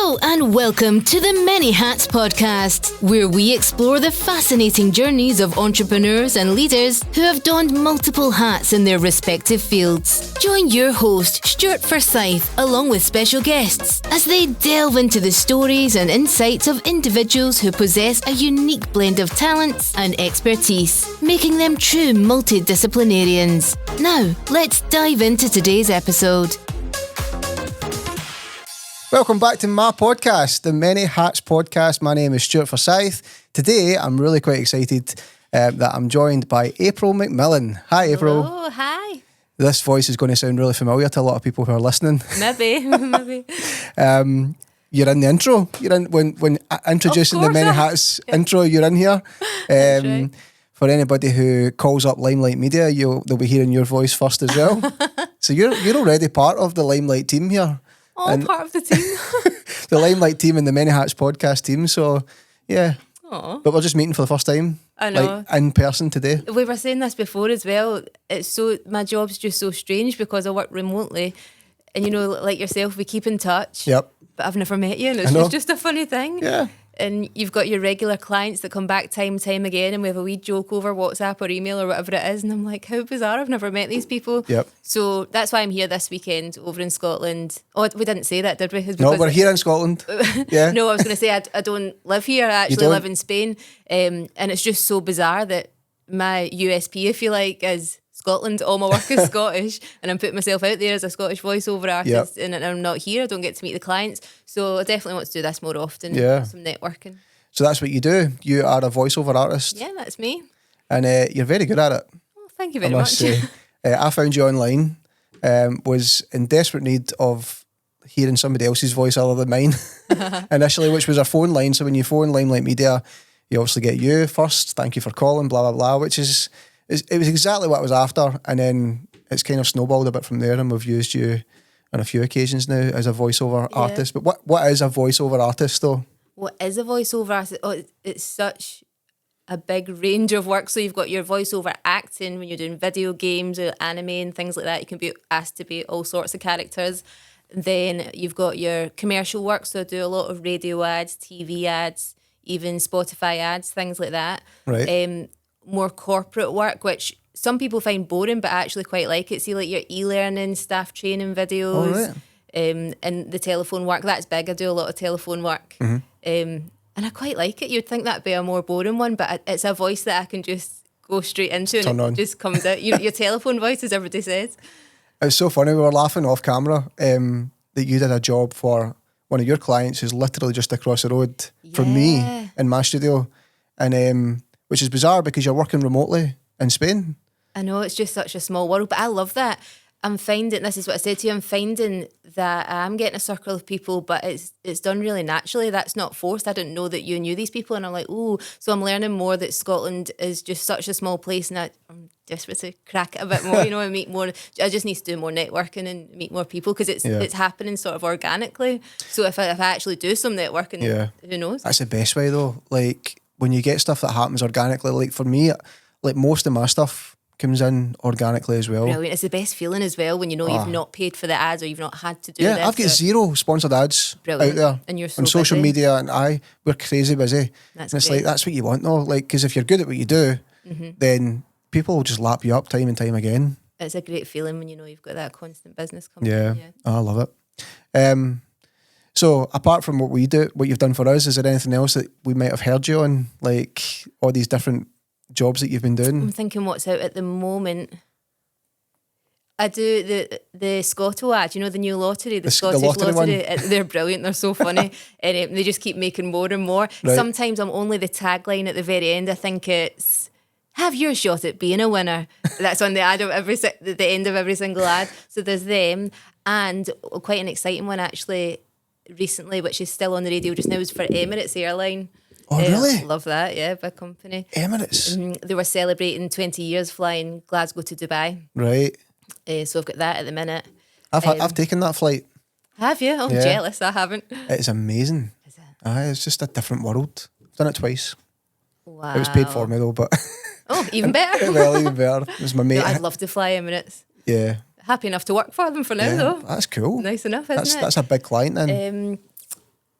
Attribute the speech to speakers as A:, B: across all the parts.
A: Hello and welcome to the Many Hats Podcast, where we explore the fascinating journeys of entrepreneurs and leaders who have donned multiple hats in their respective fields. Join your host, Stuart Forsyth, along with special guests, as they delve into the stories and insights of individuals who possess a unique blend of talents and expertise, making them true multidisciplinarians. Now, let's dive into today's episode.
B: Welcome back to my podcast, the Many Hats Podcast. My name is Stuart Forsyth. Today, I'm really quite excited that I'm joined by April McMillan. Hi, April.
C: Oh, hi.
B: This voice is going to sound really familiar to a lot of people who are listening.
C: Maybe.
B: You're in the intro. You're in when introducing the Many Hats intro. You're in here.
C: Right.
B: For anybody who calls up Limelight Media, they'll be hearing your voice first as well. So you're already part of the Limelight team here.
C: Part of the team.
B: The Limelight team and the Many Hats podcast team. So, yeah.
C: Aww.
B: But we're just meeting for the first time.
C: I know.
B: Like, in person today.
C: We were saying this before as well. My job's just so strange because I work remotely. And you know, like yourself, we keep in touch.
B: Yep.
C: But I've never met you and it's just a funny thing.
B: Yeah.
C: And you've got your regular clients that come back time again and we have a wee joke over WhatsApp or email or whatever it is. And I'm like, how bizarre, I've never met these people.
B: Yep.
C: So that's why I'm here this weekend over in Scotland. Oh, we didn't say that, did we?
B: No, we're here in Scotland. Yeah.
C: No, I was going to say I don't live here. I actually live in Spain. And it's just so bizarre that my USP, if you like, is Scotland. All my work is Scottish and I'm putting myself out there as a Scottish voiceover artist. Yep. And I'm not here. I don't get to meet the clients. So I definitely want to do this more often.
B: Yeah.
C: Some networking.
B: So that's what you do. You are a voiceover artist.
C: Yeah, that's me.
B: And you're very good at it.
C: Oh, thank you very
B: I must
C: much.
B: say. I found you online, was in desperate need of hearing somebody else's voice other than mine initially, which was a phone line. So when you phone Limelight Media, you obviously get you first. Thank you for calling, blah, blah, blah, which it was exactly what I was after. And then it's kind of snowballed a bit from there and we've used you on a few occasions now as a voiceover artist. But what is a voiceover artist though?
C: What is a voiceover artist? Oh, it's such a big range of work. So you've got your voiceover acting when you're doing video games or anime and things like that. You can be asked to be all sorts of characters. Then you've got your commercial work. So I do a lot of radio ads, TV ads, even Spotify ads, things like that.
B: Right.
C: More corporate work, which some people find boring, but I actually quite like it. See, like your e-learning, staff training videos.
B: Oh, right.
C: And the telephone work, that's big. I do a lot of telephone work. Mm-hmm. And I quite like it. You'd think that'd be a more boring one, but it's a voice that I can just go straight into and it just comes out. Your telephone voice, as everybody says.
B: It's so funny. We were laughing off camera that you did a job for one of your clients who's literally just across the road from me in my studio. And which is bizarre because you're working remotely in Spain.
C: I know, it's just such a small world, but I love that. I'm finding, this is what I said to you, I'm finding that I'm getting a circle of people, but it's done really naturally. That's not forced. I didn't know that you knew these people. And I'm like, oh, so I'm learning more that Scotland is just such a small place and I'm desperate to crack it a bit more, and meet more. I just need to do more networking and meet more people because it's happening sort of organically. So if I actually do some networking, who knows?
B: That's the best way though. Like when you get stuff that happens organically, like for me, like most of my stuff comes in organically as well.
C: Brilliant. It's the best feeling as well when you know you've not paid for the ads or you've not had to do this.
B: Yeah, I've got 0 sponsored ads out there.
C: And you're so
B: on social
C: busy.
B: media, and we're crazy busy.
C: That's
B: and it's
C: great.
B: like, that's what you want though. Like, because if you're good at what you do, then people will just lap you up time and time again.
C: It's a great feeling when you know you've got that constant business coming
B: Yeah.
C: in. Yeah.
B: Oh, I love it. So apart from what we do, what you've done for us, is there anything else that we might have heard you on? Like all these different jobs that you've been doing?
C: I'm thinking what's out at the moment. I do the Scotto ad, the new lottery, the Scottish lottery. They're brilliant, they're so funny. And they just keep making more and more.
B: Right.
C: Sometimes I'm only the tagline at the very end. I think it's, have your shot at being a winner. That's on the ad of the end of every single ad. So there's them. And quite an exciting one actually recently, which is still on the radio just now, is for Emirates Airline.
B: Oh, really?
C: Love that, yeah, big company.
B: Emirates?
C: They were celebrating 20 years flying Glasgow to Dubai.
B: Right.
C: So I've got that at the minute.
B: I've taken that flight.
C: Have you? I'm jealous. I haven't.
B: It's amazing.
C: Is it?
B: It's just a different world. I've done it twice.
C: Wow.
B: It was paid for me though, but
C: Oh, even better.
B: well, even better. It was my mate.
C: No, I'd love to fly Emirates.
B: Yeah.
C: Happy enough to work for them for now, though.
B: That's cool.
C: Nice enough, isn't it?
B: That's a big client then.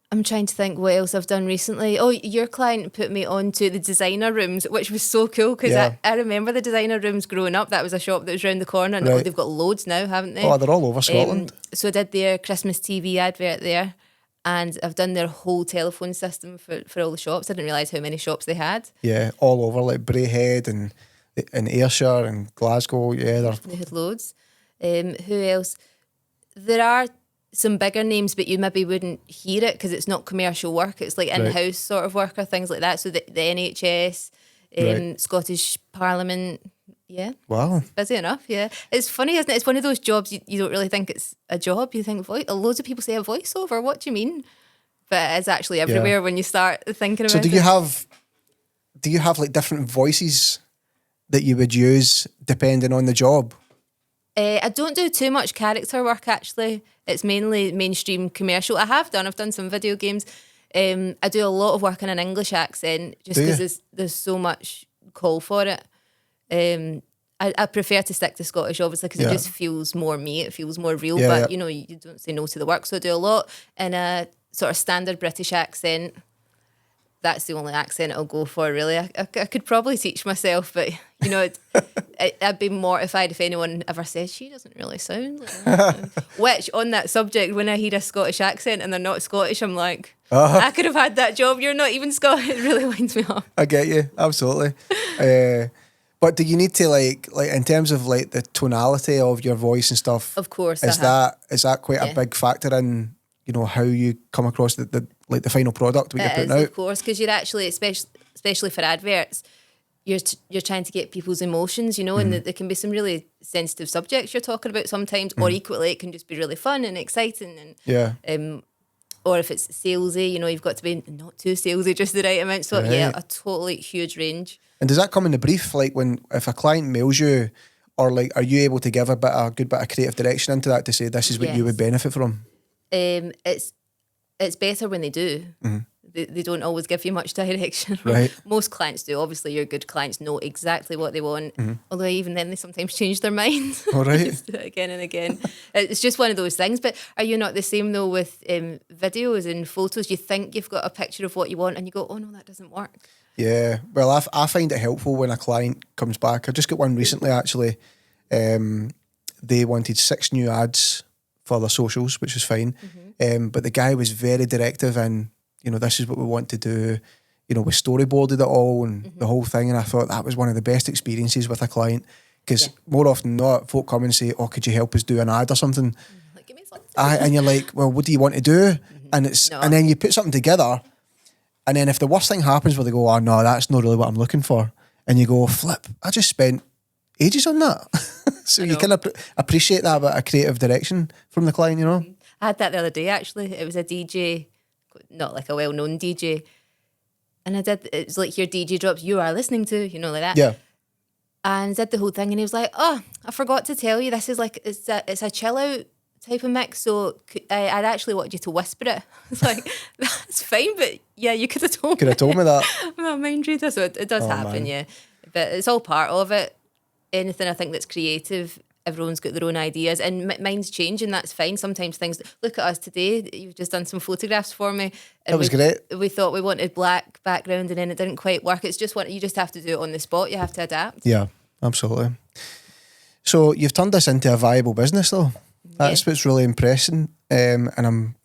C: I'm trying to think what else I've done recently. Oh, your client put me on to the designer rooms, which was so cool because I remember the designer rooms growing up. That was a shop that was round the corner, and they've got loads now, haven't they?
B: Oh, they're all over Scotland.
C: So I did their Christmas TV advert there, and I've done their whole telephone system for all the shops. I didn't realise how many shops they had.
B: Yeah, all over, like Braehead and Ayrshire and Glasgow. Yeah,
C: they had loads. Who else? There are some bigger names, but you maybe wouldn't hear it because it's not commercial work. It's like in-house sort of work or things like that. So the NHS, Scottish Parliament, yeah.
B: Wow.
C: Busy enough, yeah. It's funny, isn't it? It's one of those jobs you don't really think it's a job. You think, loads of people say a voiceover. What do you mean? But it's actually everywhere when you start thinking about it.
B: So do you have like different voices that you would use depending on the job?
C: I don't do too much character work, actually. It's mainly mainstream commercial. I've done some video games. I do a lot of work in an English accent just because there's so much call for it. I prefer to stick to Scottish, obviously, because it just feels more me. It feels more real. But, you know, you don't say no to the work. So I do a lot in a sort of standard British accent. That's the only accent I'll go for, really. I could probably teach myself, but, you know, I'd be mortified if anyone ever says she doesn't really sound like that. Which, on that subject, when I hear a Scottish accent and they're not Scottish, I'm like, I could have had that job. You're not even Scottish. It really winds me up.
B: I get you, absolutely. But do you need to like in terms of like the tonality of your voice and stuff?
C: Of course,
B: is that quite a big factor in, you know, how you come across the final product what you're putting out?
C: Of course, because you're actually, especially for adverts, you're trying to get people's emotions, you know, and there can be some really sensitive subjects you're talking about sometimes, or equally it can just be really fun and exciting, and or if it's salesy, you know, you've got to be not too salesy, just the right amount. So a totally huge range. And
B: does that come in the brief, like if a client mails you, or like are you able to give a good bit of creative direction into that to say this is what you would benefit from?
C: It's better when they do. They don't always give you much direction.
B: Right.
C: Most clients do. Obviously, your good clients know exactly what they want. Although even then, they sometimes change their minds.
B: All right.
C: Just do it again and again. It's just one of those things. But are you not the same though with videos and photos? You think you've got a picture of what you want, and you go, "Oh no, that doesn't work."
B: Yeah. Well, I find it helpful when a client comes back. I just got one recently actually. They wanted 6 new ads for their socials, which was fine. But the guy was very directive and, you know, this is what we want to do. You know, we storyboarded it all and the whole thing. And I thought that was one of the best experiences with a client because more often than not, folk come and say, "Oh, could you help us do an ad or something?"
C: Like, give me something.
B: And you're like, "Well, what do you want to do?" And and then you put something together. And then if the worst thing happens where they go, "Oh no, that's not really what I'm looking for," and you go, "Flip, I just spent ages on that." So you can appreciate that bit of creative direction from the client, you know?
C: I had that the other day, actually. It was a DJ, not like a well-known DJ. And it was like your DJ drops you are listening to, you know, like that.
B: Yeah.
C: And did the whole thing. And he was like, "Oh, I forgot to tell you, this is like, it's a chill out type of mix. So I'd actually want you to whisper it." It's like, that's fine, but yeah, you could have told me.
B: Could have told me that.
C: I'm a mind reader, so it does happen, yeah. But it's all part of it. Anything I think that's creative, everyone's got their own ideas, and mine's changing. That's fine. Sometimes things. Look at us today. You've just done some photographs for me. And
B: that was great.
C: We thought we wanted black background, and then it didn't quite work. It's just you just have to do it on the spot. You have to adapt.
B: Yeah, absolutely. So you've turned this into a viable business, though. That's what's really impressing. And I'm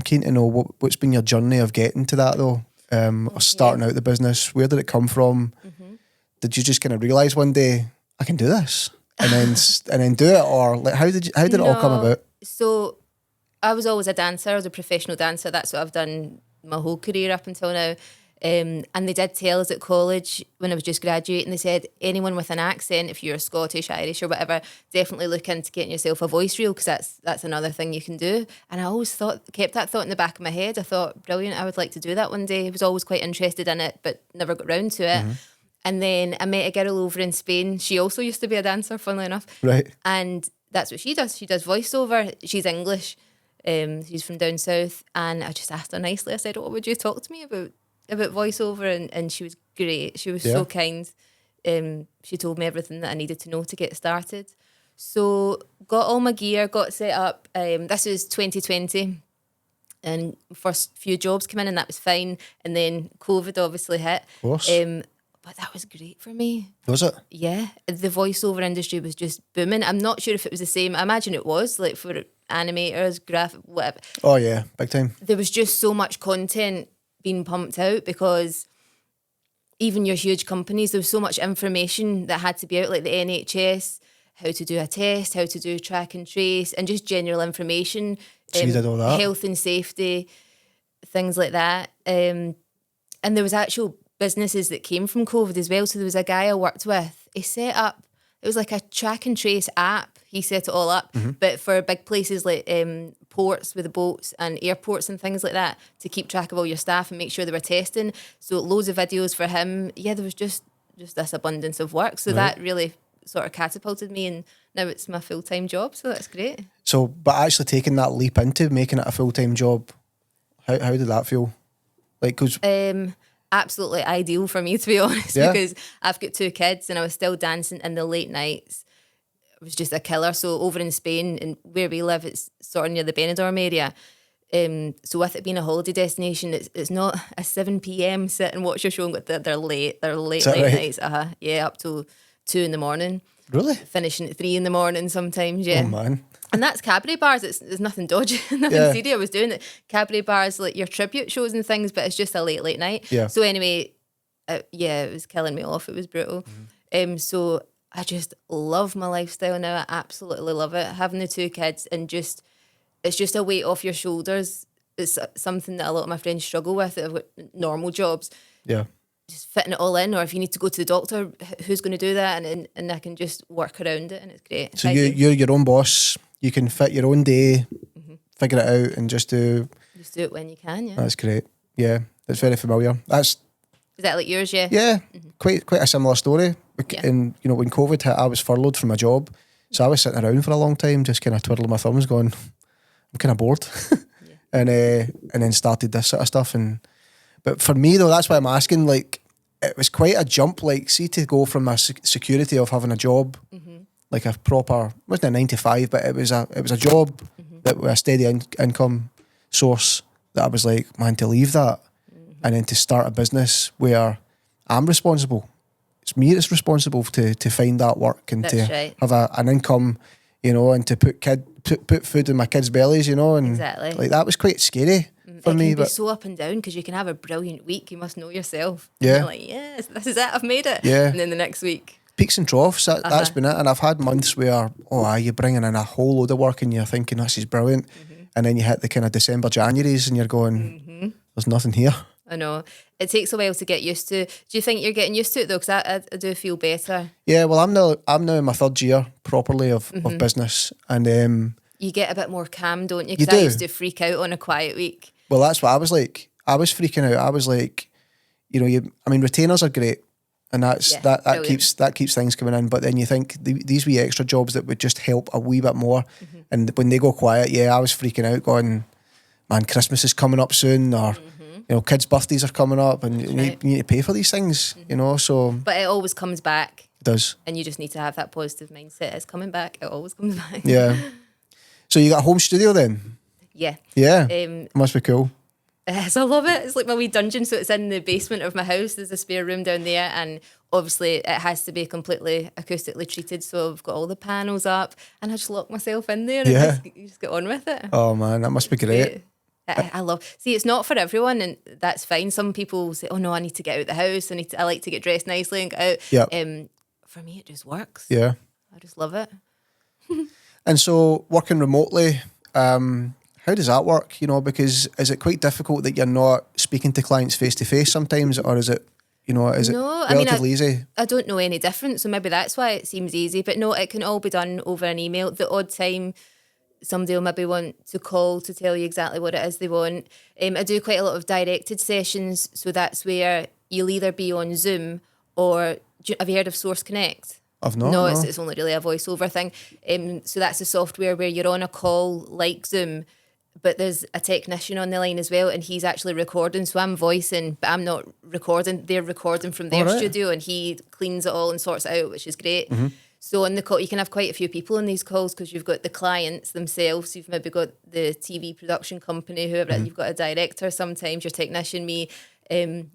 B: keen to know what's been your journey of getting to that, though. Or starting out the business. Where did it come from? Did you just kind of realise one day, I can do this, and then do it, or like how did it all come about?
C: So I was always a dancer. I was a professional dancer. That's what I've done my whole career up until now. And they did tell us at college when I was just graduating, they said anyone with an accent, if you're Scottish, Irish or whatever, definitely look into getting yourself a voice reel because that's another thing you can do. And I always kept that thought in the back of my head. I thought, brilliant, I would like to do that one day. I was always quite interested in it, but never got round to it. And then I met a girl over in Spain. She also used to be a dancer, funnily enough.
B: Right.
C: And that's what she does. She does voiceover. She's English. She's from down south. And I just asked her nicely. I said, "What would you talk to me about voiceover?" And she was great. She was so kind. She told me everything that I needed to know to get started. So got all my gear, got set up. This was 2020. and first few jobs came in and that was fine. And then COVID obviously hit.
B: Of course.
C: But that was great for me.
B: Was it?
C: Yeah. The voiceover industry was just booming. I'm not sure if it was the same. I imagine it was, like for animators, graphic, whatever.
B: Oh yeah, big time.
C: There was just so much content being pumped out because even your huge companies, there was so much information that had to be out, like the NHS, how to do a test, how to do track and trace, and just general information.
B: So you did all that?
C: Health and safety, things like that. And there was actual businesses that came from COVID as well. So there was a guy I worked with, he set up, it was like a track and trace app. He set it all up, but for big places like ports with the boats and airports and things like that, to keep track of all your staff and make sure they were testing. So loads of videos for him. Yeah, there was just this abundance of work. So that really sort of catapulted me, and now it's my full-time job. So that's great.
B: So, but actually taking that leap into making it a full-time job, how did that feel? Like, cause
C: absolutely ideal for me, to be honest, because I've got 2 kids and I was still dancing in the late nights. It was just a killer. So over in Spain, and where we live, it's sort of near the Benidorm area. So with it being a holiday destination, it's not a 7 p.m. sit and watch your show and go, they're late nights. Yeah, up till 2 a.m.
B: Really?
C: Finishing at 3 a.m. sometimes, yeah.
B: Oh man.
C: And that's cabaret bars. It's nothing dodgy, nothing seedy. I was doing it. Cabaret bars, like your tribute shows and things, but it's just a late night.
B: Yeah.
C: So anyway, it was killing me off. It was brutal. So I just love my lifestyle now. I absolutely love it. Having the 2 kids and it's just a weight off your shoulders. It's something that a lot of my friends struggle with that have got normal jobs.
B: Yeah.
C: Just fitting it all in, or if you need to go to the doctor, who's going to do that? And I can just work around it, and it's great.
B: So you're your own boss. You can fit your own day, figure it out, and just do
C: it when you can. Yeah,
B: that's great. Yeah, that's very familiar.
C: Is that like yours? Yeah.
B: Yeah, quite a similar story.
C: Yeah.
B: And when COVID hit, I was furloughed from my job, so I was sitting around for a long time, just kind of twiddling my thumbs, going, I'm kind of bored, and then started this sort of stuff. But for me though, that's why I'm asking. Like, it was quite a jump. Like, see, to go from a security of having a job, like a proper, wasn't a 9 to 5, but it was a job that was a steady income source. That I was like, man, to leave that and then to start a business where I'm responsible. It's me that's responsible to find that work and have an income, and to put food in my kids' bellies, and
C: exactly.
B: Like, that was quite scary for me.
C: It can be
B: but
C: so up and down, because you can have a brilliant week. You must know yourself.
B: Yeah.
C: And you're like, yes, this is it. I've made it.
B: Yeah.
C: And then the next week,
B: peaks and troughs, that's been it. And I've had months where, you're bringing in a whole load of work and you're thinking, this is brilliant. And then you hit the kind of December, Januaries and you're going, there's nothing here.
C: I know. It takes a while to get used to. Do you think you're getting used to it though? Because I do feel better.
B: Yeah, well, I'm now in my 3rd year properly of business. And
C: you get a bit more calm, don't you?
B: You
C: Because I
B: do.
C: used to freak out on a quiet week.
B: well, that's what I was like. I was freaking out. I was like, retainers are great. And that
C: brilliant.
B: keeps things coming in. But then you think these wee extra jobs that would just help a wee bit more. And when they go quiet, I was freaking out, going, man, Christmas is coming up soon, or kids' birthdays are coming up, and you need to pay for these things. So.
C: But it always comes back.
B: It does.
C: And you just need to have that positive mindset. It's coming back. It always comes back.
B: Yeah. So you got a home studio then?
C: Yeah.
B: Yeah. It must be cool.
C: So I love it. It's like my wee dungeon. So it's in the basement of my house. There's a spare room down there, and obviously it has to be completely acoustically treated. So I've got all the panels up, and I just lock myself in there and you just get on with it.
B: Oh man, that must be great.
C: I love. See, it's not for everyone, and that's fine. Some people say, "Oh no, I need to get out of the house. I like to get dressed nicely and get out."
B: Yeah.
C: For me, it just works.
B: Yeah.
C: I just love it.
B: And so working remotely, how does that work? Because is it quite difficult that you're not speaking to clients face to face sometimes, or is it, it relatively easy?
C: I don't know any different, so maybe that's why it seems easy. But no, it can all be done over an email. The odd time somebody will maybe want to call to tell you exactly what it is they want. I do quite a lot of directed sessions, so that's where you'll either be on Zoom or, have you heard of Source Connect?
B: I've not.
C: No, it's only really a voiceover thing. So that's a software where you're on a call like Zoom, but there's a technician on the line as well, and he's actually recording. So I'm voicing, but I'm not recording. They're recording from their studio, and he cleans it all and sorts it out, which is great. So on the call, you can have quite a few people on these calls because you've got the clients themselves. You've maybe got the TV production company, whoever. You've got a director sometimes, your technician, me. And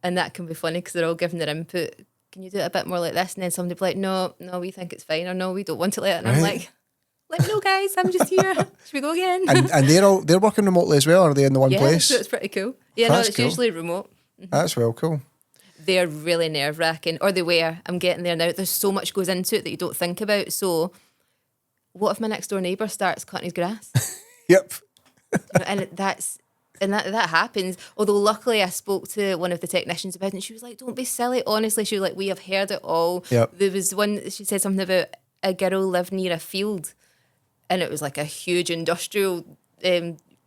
C: that can be funny because they're all giving their input. Can you do it a bit more like this? And then somebody will be like, no, we think it's fine. Or no, we don't want it like that. And I'm like, let me know, guys. I'm just here. Should we go again?
B: And they're working remotely as well, or are they in the one place?
C: So it's pretty cool. Yeah,
B: That's
C: it's
B: cool.
C: usually remote.
B: That's well cool.
C: They're really nerve-wracking, or they were. I'm getting there now. There's so much goes into it that you don't think about. So what if my next door neighbour starts cutting his grass?
B: Yep.
C: And that happens. Although luckily I spoke to one of the technicians about it and she was like, don't be silly. Honestly, she was like, we have heard it all.
B: Yep.
C: There was one, she said something about a girl lived near a field and it was like a huge industrial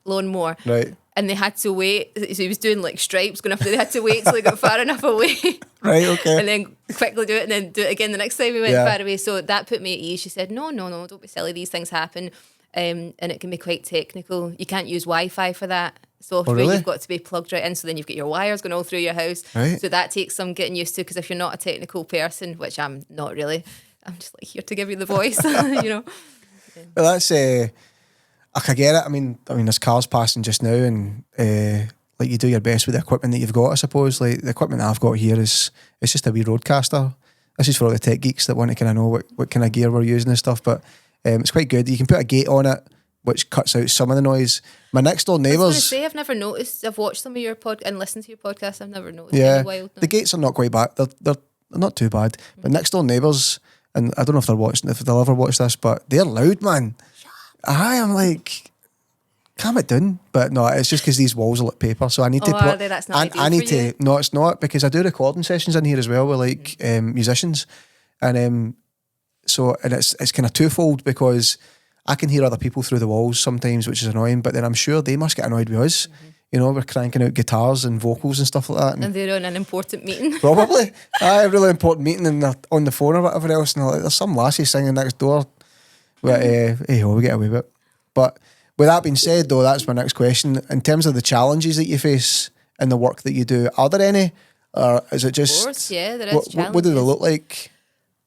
C: lawnmower.
B: Right.
C: And they had to wait. So he was doing like stripes going up there. They had to wait till they got far enough away.
B: Right, okay.
C: And then quickly do it and then do it again the next time we went far away. So that put me at ease. She said, no, don't be silly. These things happen. And it can be quite technical. You can't use Wi-Fi for that software.
B: really?
C: You've got to be plugged right in. So then you've got your wires going all through your house.
B: Right.
C: So that takes some getting used to because if you're not a technical person, which I'm not really, I'm just like here to give you the voice, you know.
B: Well, that's I get it. I mean, there's cars passing just now, and like you do your best with the equipment that you've got. I suppose like the equipment that I've got here it's just a wee roadcaster. This is for all the tech geeks that want to kind of know what kind of gear we're using and stuff. But it's quite good. You can put a gate on it, which cuts out some of the noise. My next door
C: I was
B: neighbours.
C: going to say, I've never noticed. I've watched some of your and listened to your podcast. I've never noticed any wild noise.
B: The gates are not quite bad. They're not too bad. But next door neighbours, and I don't know if they'll ever watch this, but they're loud, man. I'm like, calm it down. But no, it's just because these walls are like paper, so I need to.
C: Are they? That's not ideal
B: I need
C: for
B: to.
C: you?
B: No, it's not, because I do recording sessions in here as well with like musicians, and so it's kind of twofold because I can hear other people through the walls sometimes, which is annoying. But then I'm sure they must get annoyed with us. You know, we're cranking out guitars and vocals and stuff like that.
C: And they're on an important meeting.
B: Probably. A really important meeting and they're on the phone or whatever else. And like, there's some lassie singing next door. But hey, we get away with it. But with that being said, though, that's my next question. In terms of the challenges that you face in the work that you do, are there any? Or is it just...
C: Of course, yeah, there is challenges.
B: What do they look like?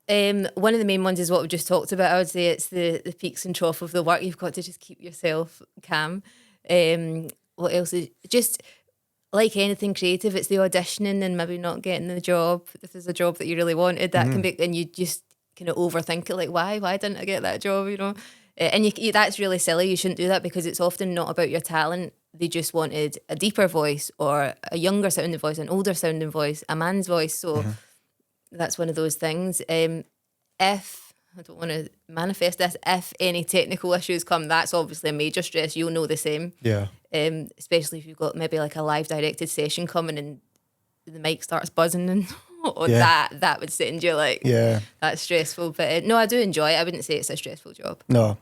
C: One of the main ones is what we just talked about. I would say it's the peaks and troughs of the work. You've got to just keep yourself calm. What else is just like anything creative? It's the auditioning and maybe not getting the job. If there's a job that you really wanted, that can be, and you just kind of overthink it. Like, why didn't I get that job? You know, and that's really silly. You shouldn't do that because it's often not about your talent. They just wanted a deeper voice or a younger sounding voice, an older sounding voice, a man's voice. So that's one of those things. If I don't want to manifest this, if any technical issues come, that's obviously a major stress. You'll know the same.
B: Yeah.
C: Especially if you've got maybe like a live directed session coming and the mic starts buzzing and that would send you like, that's stressful. But no, I do enjoy it. I wouldn't say it's a stressful job.
B: No.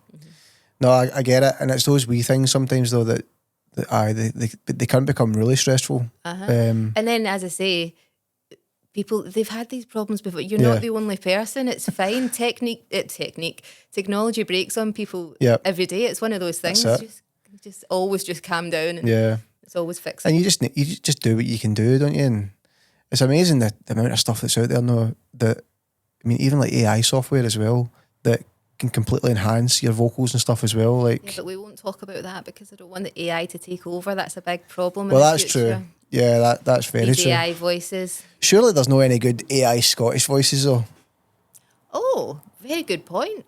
B: No, I get it. And it's those wee things sometimes though that they can become really stressful.
C: And then, as I say, people, they've had these problems before. You're not the only person. It's fine. Technology breaks on people every day. It's one of those things. Just always just calm down. And it's always fixing.
B: And you just do what you can do, don't you? And it's amazing the amount of stuff that's out there now. Even like AI software as well that can completely enhance your vocals and stuff as well. Like,
C: but we won't talk about that because I don't want the AI to take over. That's a big problem.
B: Well, that's true. Yeah, that's very
C: These
B: true.
C: AI voices.
B: Surely there's no any good AI Scottish voices though.
C: Oh, very good point.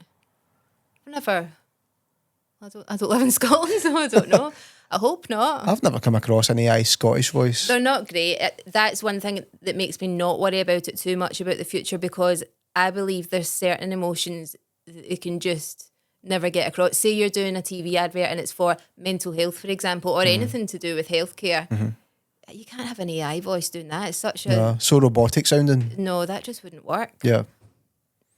C: I don't live in Scotland, so I don't know. I hope not.
B: I've never come across an AI Scottish voice.
C: They're not great. That's one thing that makes me not worry about it too much about the future, because I believe there's certain emotions that you can just never get across. Say you're doing a TV advert and it's for mental health, for example, or anything to do with healthcare. You can't have an AI voice doing that. It's such a...
B: so robotic sounding.
C: No, that just wouldn't work.
B: Yeah.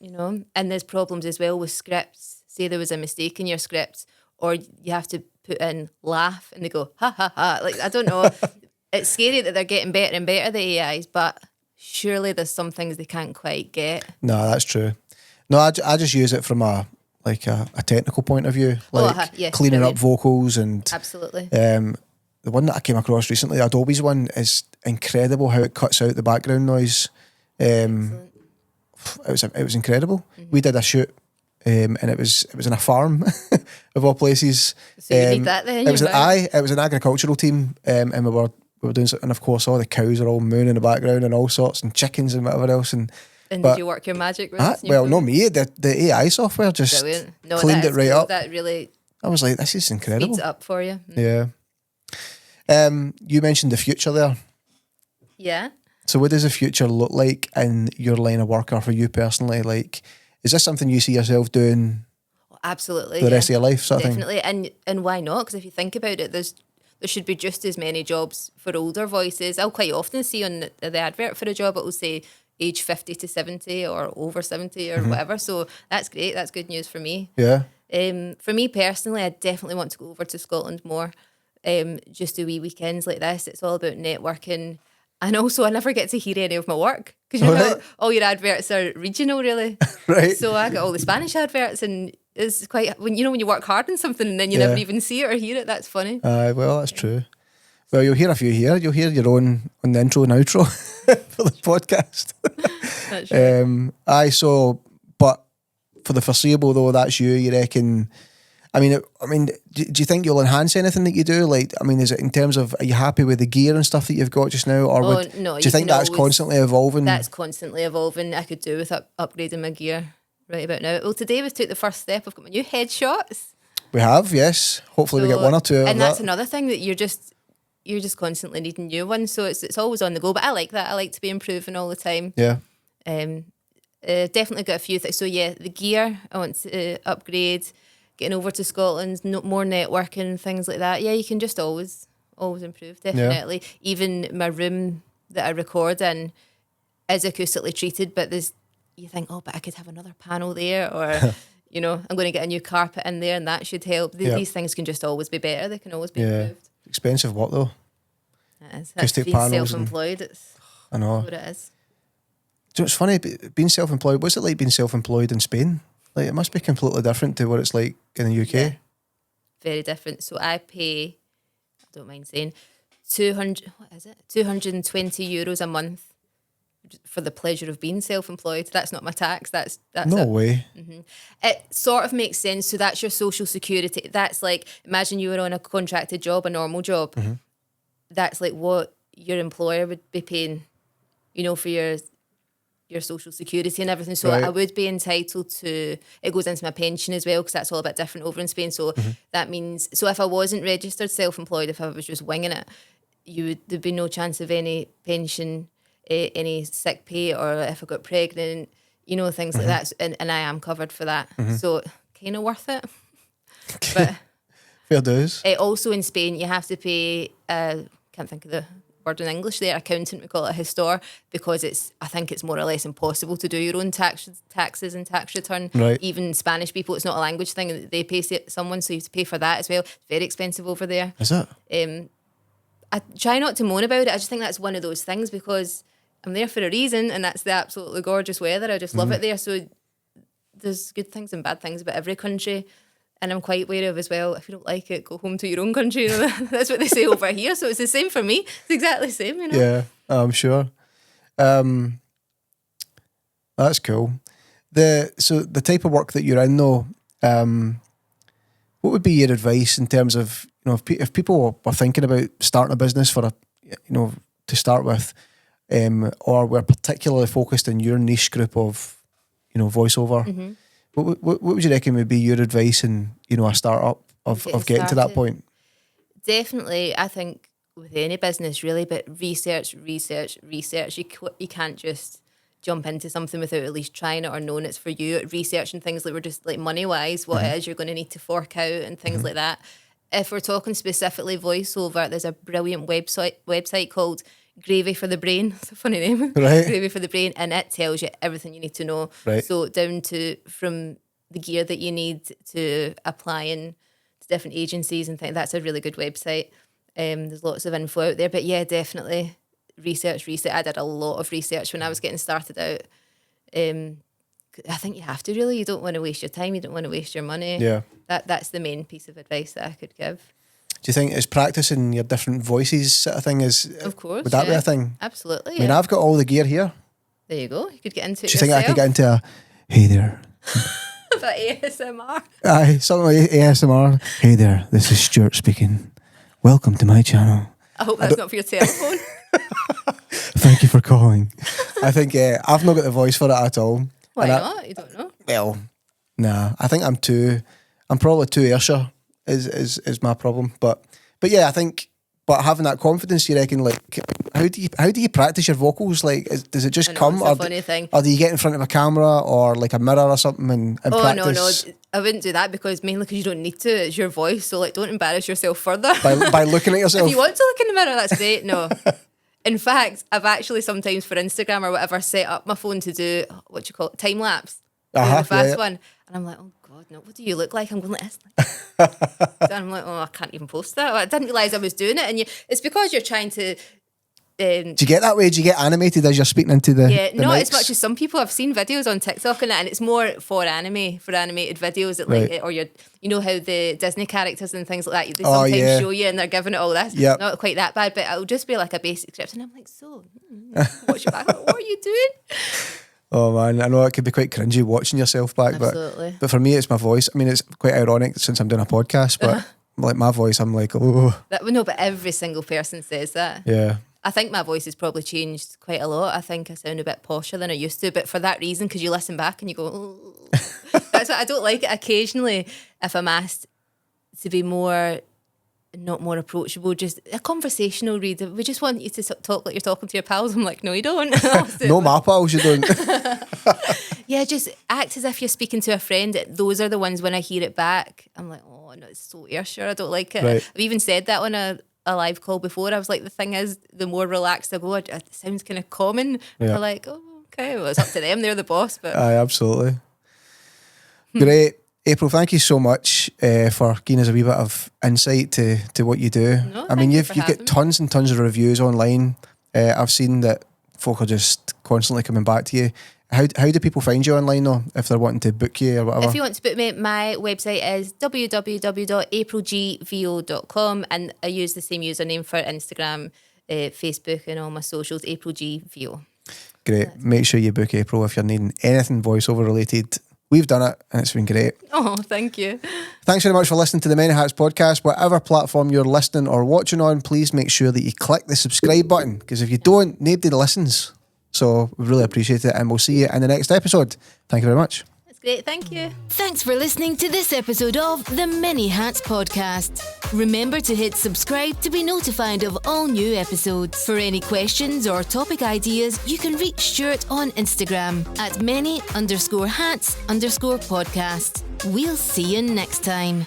C: You know, and there's problems as well with scripts. Say there was a mistake in your script, or you have to put in laugh and they go, ha, ha, ha. Like, I don't know. It's scary that they're getting better and better, the AIs, but surely there's some things they can't quite get.
B: No, that's true. No, I just use it from a technical point of view, like cleaning up vocals and...
C: Absolutely.
B: The one that I came across recently, Adobe's one, is incredible how it cuts out the background noise. it was incredible. We did a shoot, and it was in a farm of all places.
C: So you need that then.
B: It was an agricultural team, and we were doing something, and of course all the cows are all mooing in the background and all sorts, and chickens and whatever else. And
C: did you work your magic with this?
B: Well, not me. The AI software just cleaned it right up.
C: That really,
B: I was like, this is incredible.
C: speeds it up for you.
B: Yeah. You mentioned the future there.
C: Yeah.
B: So what does the future look like in your line of work, or for you personally? Like, is this something you see yourself doing
C: Absolutely.
B: the rest of your life, sort of thing?
C: Definitely. And why not? Because if you think about it, there should be just as many jobs for older voices. I'll quite often see on the advert for a job, it will say age 50 to 70 or over 70 or whatever. So that's great. That's good news for me.
B: Yeah.
C: For me personally, I definitely want to go over to Scotland more. Just do wee weekends like this. It's all about networking. And also, I never get to hear any of my work because all your adverts are regional, really.
B: Right.
C: So I got all the Spanish adverts, and it's quite when you work hard on something and then you never even see it or hear it. That's funny.
B: Well, that's true. Well, you'll hear a few here. You'll hear your own on the intro and outro for the podcast.
C: That's right.
B: So, but for the foreseeable though, that's you. You reckon? I mean, do you think you'll enhance anything that you do? Like, I mean, is it in terms of, are you happy with the gear and stuff that you've got just now, or
C: No,
B: do you think that's constantly evolving?
C: That's constantly evolving. I could do with upgrading my gear right about now. Well, today we took the first step. I've got my new headshots.
B: We have, yes. Hopefully we get one or two.
C: And that's another thing that you're just constantly needing new ones. So it's always on the go. But I like that. I like to be improving all the time.
B: Yeah.
C: Definitely got a few things. So yeah, the gear I want to upgrade. Getting over to Scotland, more networking, things like that. Yeah, you can just always improve, definitely. Yeah. Even my room that I record in is acoustically treated, but you think, but I could have another panel there, or, I'm going to get a new carpet in there and that should help. These things can just always be better. They can always be improved.
B: Expensive what though?
C: It is.
B: Acoustic
C: Being
B: panels.
C: Self-employed.
B: I know.
C: What it is.
B: Do you know, it's funny, being self-employed, what's it like being self-employed in Spain? Like, it must be completely different to what it's like in the UK.
C: Yeah, very different. So I pay, I don't mind saying, 220 euros a month for the pleasure of being self-employed. That's not my tax. That's
B: no way.
C: Mm-hmm. It sort of makes sense. So that's your social security. That's like, imagine you were on a contracted job, a normal job. Mm-hmm. That's like what your employer would be paying, for your social security and everything. So I would be entitled to, it goes into my pension as well, because that's all a bit different over in Spain. So that means, so if I wasn't registered self-employed, if I was just winging it, there'd be no chance of any pension, any sick pay, or if I got pregnant, things like that. And I am covered for that. So kind of worth it. But
B: fair dues.
C: Also in Spain, you have to pay, can't think of the word in English there, accountant, we call it a gestor, because I think it's more or less impossible to do your own taxes and tax return.
B: Right.
C: Even Spanish people, it's not a language thing, they pay someone, so you have to pay for that as well. It's very expensive over there.
B: Is it?
C: I try not to moan about it. I just think that's one of those things, because I'm there for a reason, and that's the absolutely gorgeous weather. I just love it there. So there's good things and bad things about every country. And I'm quite wary of as well, if you don't like it, go home to your own country. That's what they say over here. So it's the same for me. It's exactly the same,
B: Yeah, I'm sure. That's cool. So the type of work that you're in though, what would be your advice in terms of, if people were thinking about starting a business to start with, or were particularly focused in your niche group of, voiceover, What would you reckon would be your advice in, a start-up of getting to that point?
C: Definitely, I think with any business really, but research. You can't just jump into something without at least trying it or knowing it's for you. Researching things like, we're just like money-wise, what it is you're going to need to fork out and things like that. If we're talking specifically voiceover, there's a brilliant website called Gravy for the Brain. It's a funny name.
B: Right.
C: Gravy for the Brain, and it tells you everything you need to know.
B: Right.
C: So down to from the gear that you need to applying to different agencies and things. That's a really good website. There's lots of info out there, but yeah, definitely research. I did a lot of research when I was getting started out. I think you have to really. You don't want to waste your time. You don't want to waste your money.
B: Yeah.
C: That's the main piece of advice that I could give.
B: Do you think is practicing your different voices sort of thing is?
C: Of course.
B: Would that be a thing?
C: Absolutely.
B: I mean, I've got all the gear here.
C: There you go. You could get into it
B: Do you think I
C: yourself.
B: could get into a, hey there?
C: But ASMR.
B: Aye, something like ASMR. Hey there, this is Stuart speaking. Welcome to my channel.
C: I hope that's not for your telephone.
B: Thank you for calling. I think I've not got the voice for it at all.
C: Why not? You don't know.
B: Well, nah. I think I'm probably too Ayrshire is my problem. But yeah, I think. But having that confidence, you reckon, like, how do you practice your vocals? Like, does it just come,
C: it's a funny thing.
B: Or do you get in front of a camera or like a mirror or something and practice?
C: No, I wouldn't do that mainly because you don't need to. It's your voice, so like, don't embarrass yourself further
B: by looking at yourself.
C: If you want to look in the mirror, that's great. No, in fact, I've actually sometimes for Instagram or whatever set up my phone to do time lapse, the fast one, and I'm like, oh God, no, what do you look like? I'm going like this. So I'm like, oh, I can't even post that. I didn't realise I was doing it, and it's because you're trying to.
B: Do you get that way? Do you get animated as you're speaking into the?
C: Yeah,
B: the
C: not
B: mics?
C: as much as some people. I've seen videos on TikTok and that, and it's more for animated videos that like, or you know how the Disney characters and things like that. They sometimes show you and they're giving it all this.
B: Yep.
C: Not quite that bad, but it'll just be like a basic script, and I'm like, watch your back. What are you doing?
B: Oh man, I know it could be quite cringy watching yourself back,
C: Absolutely.
B: but for me it's my voice. I mean, it's quite ironic since I'm doing a podcast, but like my voice, I'm like, oh.
C: No, but every single person says that.
B: Yeah.
C: I think my voice has probably changed quite a lot. I think I sound a bit posher than I used to, but for that reason, because you listen back and you go, oh. That's what I don't like it occasionally if I'm asked to be not more approachable, just a conversational read. We just want you to talk like you're talking to your pals. I'm like, no, you don't.
B: No, my pals, you don't.
C: Yeah, just act as if you're speaking to a friend. Those are the ones when I hear it back, I'm like, oh no, it's so Ayrshire. I don't like it.
B: Right.
C: I've even said that on a live call before. I was like, the thing is, the more relaxed I go, it sounds kind of common.
B: Yeah.
C: They're like, oh, okay, well, it's up to them. They're the boss. But
B: Aye, absolutely. Great. April, thank you so much for giving us a wee bit of insight to what you do.
C: No,
B: I mean,
C: thank you
B: you've got tons and tons of reviews online. I've seen that folk are just constantly coming back to you. How do people find you online though, if they're wanting to book you or whatever?
C: If you want to book me, my website is www.aprilgvo.com, and I use the same username for Instagram, Facebook and all my socials, AprilGVO.
B: Great. Make sure you book April if you're needing anything voiceover related. We've done it and it's been great.
C: Oh, thank you.
B: Thanks very much for listening to the Many Hats podcast. Whatever platform you're listening or watching on, please make sure that you click the subscribe button, because if you don't, nobody listens. So we really appreciate it, and we'll see you in the next episode. Thank you very much.
C: That's great. Thank you.
A: Thanks for listening to this episode of the Many Hats podcast. Remember to hit subscribe to be notified of all new episodes. For any questions or topic ideas, you can reach Stuart on Instagram at many_hats_podcast. We'll see you next time.